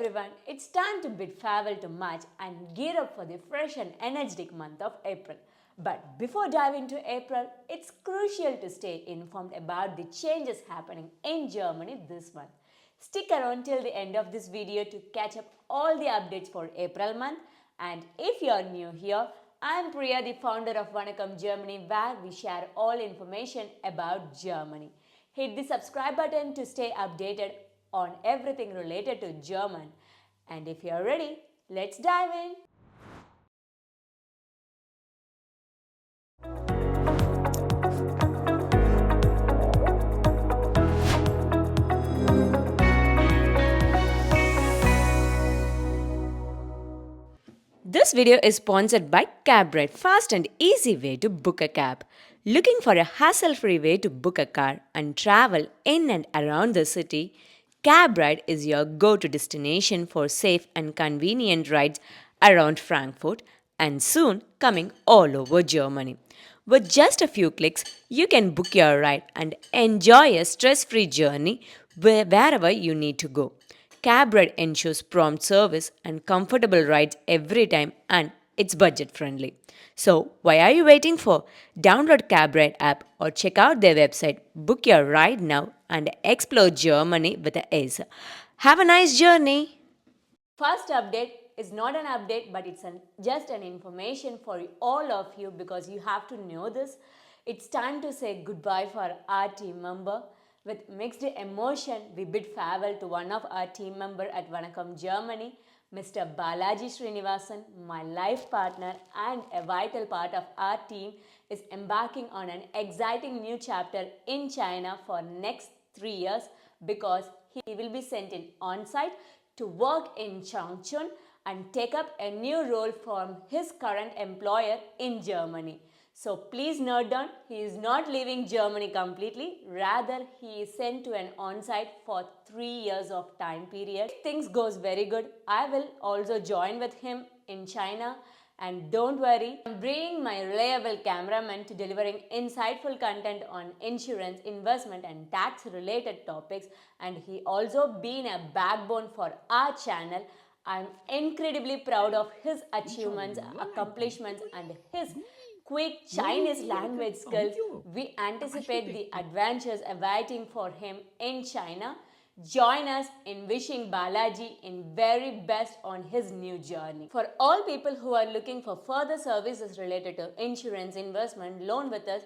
everyone, it's time to bid farewell to March and gear up for the fresh and energetic month of April. But before diving into April, it's crucial to stay informed about the changes happening in Germany this month. Stick around till the end of this video to catch up all the updates for April month. And if you're new here, I'm Priya, the founder of Vanakkamgermany, where we share all information about Germany. Hit the subscribe button to stay updated on everything related to German. And if you're ready, let's dive in. This video is sponsored by Cabride, fast and easy way to book a cab. Looking for a hassle-free way to book a car and travel in and around the city? Cabride is your go-to destination for safe and convenient rides around Frankfurt and soon coming all over Germany. With just a few clicks, you can book your ride and enjoy a stress-free journey wherever you need to go. Cabride ensures prompt service and comfortable rides every time, and it's budget friendly. So, why are you waiting for? Download Cabride app or check out their website. Book your ride now and explore Germany with an ace. Have a nice journey. First update is not an update, but it's just an information for all of you because you have to know this. It's time to say goodbye for our team member. With mixed emotion, we bid farewell to one of our team members at Vanakkamgermany, Mr. Balaji Srinivasan, my life partner and a vital part of our team, is embarking on an exciting new chapter in China for next 3 years because he will be sent in on-site to work in Changchun and take up a new role from his current employer in Germany. So please note down, he is not leaving Germany completely, rather he is sent to an on-site for 3 years of time period. If things goes very good, I will also join with him in China, and don't worry, I'm bringing my reliable cameraman to delivering insightful content on insurance, investment and tax related topics, and he also been a backbone for our channel. I'm incredibly proud of his achievements, accomplishments and his quick Chinese language skills. We anticipate the adventures awaiting for him in China. Join us in wishing Balaji in very best on his new journey. For all people who are looking for further services related to insurance, investment, loan with us,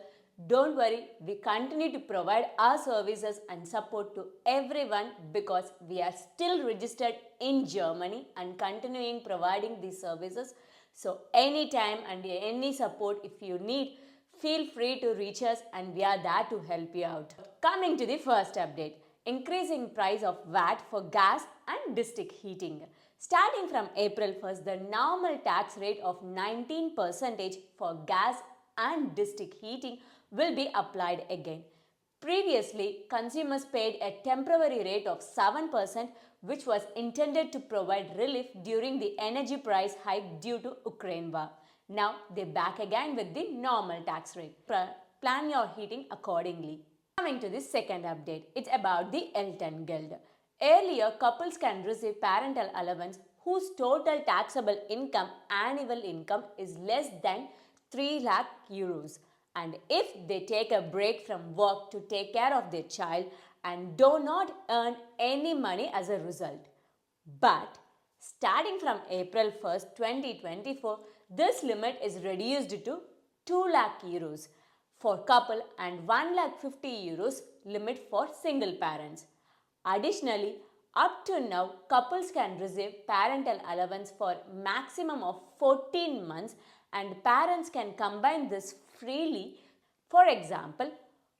don't worry, we continue to provide our services and support to everyone because we are still registered in Germany and continuing providing these services. So anytime and any support if you need, feel free to reach us and we are there to help you out. Coming to the first update, increasing price of VAT for gas and district heating. Starting from April 1st, the normal tax rate of 19% for gas and district heating will be applied again. Previously, consumers paid a temporary rate of 7%, which was intended to provide relief during the energy price hike due to Ukraine war. Now they're back again with the normal tax rate. Plan your heating accordingly. Coming to the second update, it's about the Elterngeld. Earlier, couples can receive parental allowance whose total taxable annual income is less than 3 lakh euros. And if they take a break from work to take care of their child and do not earn any money as a result. But starting from April 1st, 2024, this limit is reduced to 2 lakh euros for couple and 1 lakh 50 euros limit for single parents. Additionally, up to now, couples can receive parental allowance for maximum of 14 months and parents can combine this freely. For example,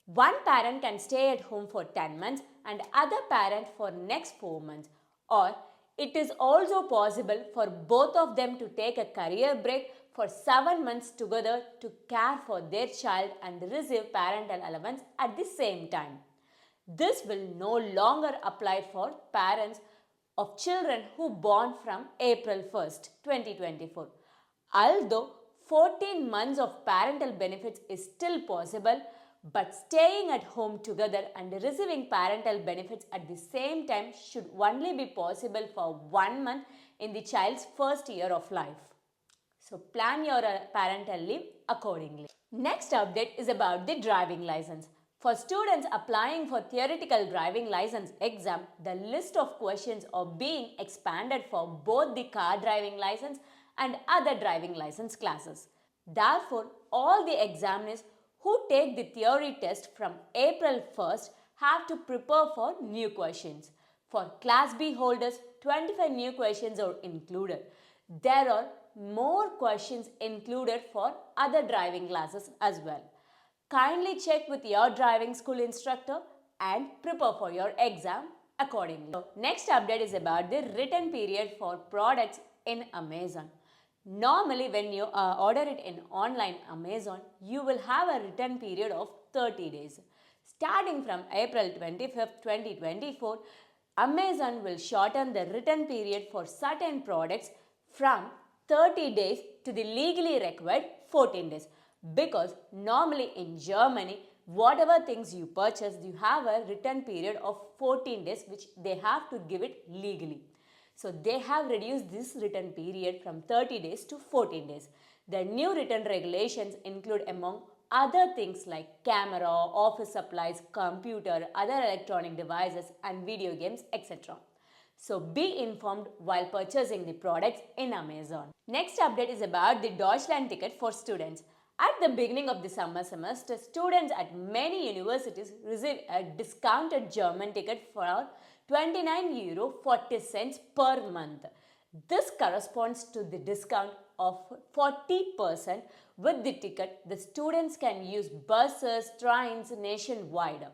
one parent can stay at home for 10 months and other parent for next 4 months. Or it is also possible for both of them to take a career break for 7 months together to care for their child and receive parental allowance at the same time. This will no longer apply for parents of children who born from April 1st, 2024. Although 14 months of parental benefits is still possible but staying at home together and receiving parental benefits at the same time should only be possible for 1 month in the child's first year of life. So plan your parental leave accordingly. Next update is about the driving license. For students applying for theoretical driving license exam, the list of questions are being expanded for both the car driving license and other driving license classes. Therefore, all the examiners who take the theory test from April 1st have to prepare for new questions. For Class B holders, 25 new questions are included. There are more questions included for other driving classes as well. Kindly check with your driving school instructor and prepare for your exam accordingly. So, next update is about the return period for products in Amazon. Normally, when you order it in online Amazon, you will have a return period of 30 days. Starting from April 25th, 2024, Amazon will shorten the return period for certain products from 30 days to the legally required 14 days. Because normally in Germany, whatever things you purchase, you have a return period of 14 days which they have to give it legally. So they have reduced this return period from 30 days to 14 days. The new return regulations include among other things like camera, office supplies, computer, other electronic devices and video games, etc. So be informed while purchasing the products in Amazon. Next update is about the Deutschlandticket for students. At the beginning of the summer semester, students at many universities receive a discounted German ticket for €29.40 per month. This corresponds to the discount of 40%. With the ticket, the students can use buses, trains nationwide.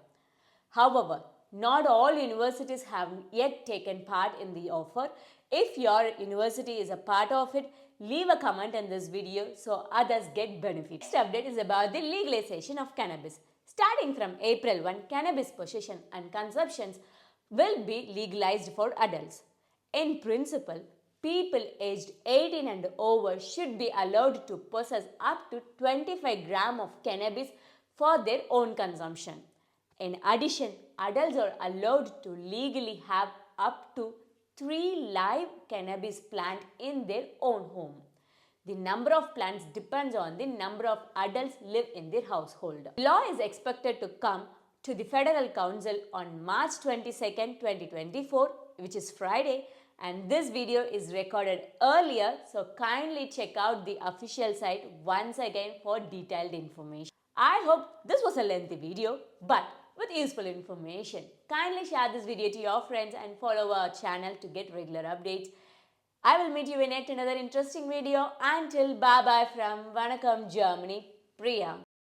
However, not all universities have yet taken part in the offer. If your university is a part of it, leave a comment in this video so others get benefit. Next update is about the legalization of cannabis. Starting from April 1, cannabis possession and consumptions will be legalized for adults. In principle, people aged 18 and over should be allowed to possess up to 25 grams of cannabis for their own consumption. In addition, adults are allowed to legally have up to 3 live cannabis plants in their own home. The number of plants depends on the number of adults live in their household. The law is expected to come to the Federal Council on March 22nd, 2024, which is Friday, and this video is recorded earlier, so kindly check out the official site once again for detailed information. I hope this was a lengthy video, but with useful information. Kindly share this video to your friends and follow our channel to get regular updates. I will meet you in yet another interesting video. Until bye bye from Vanakkamgermany, Priya.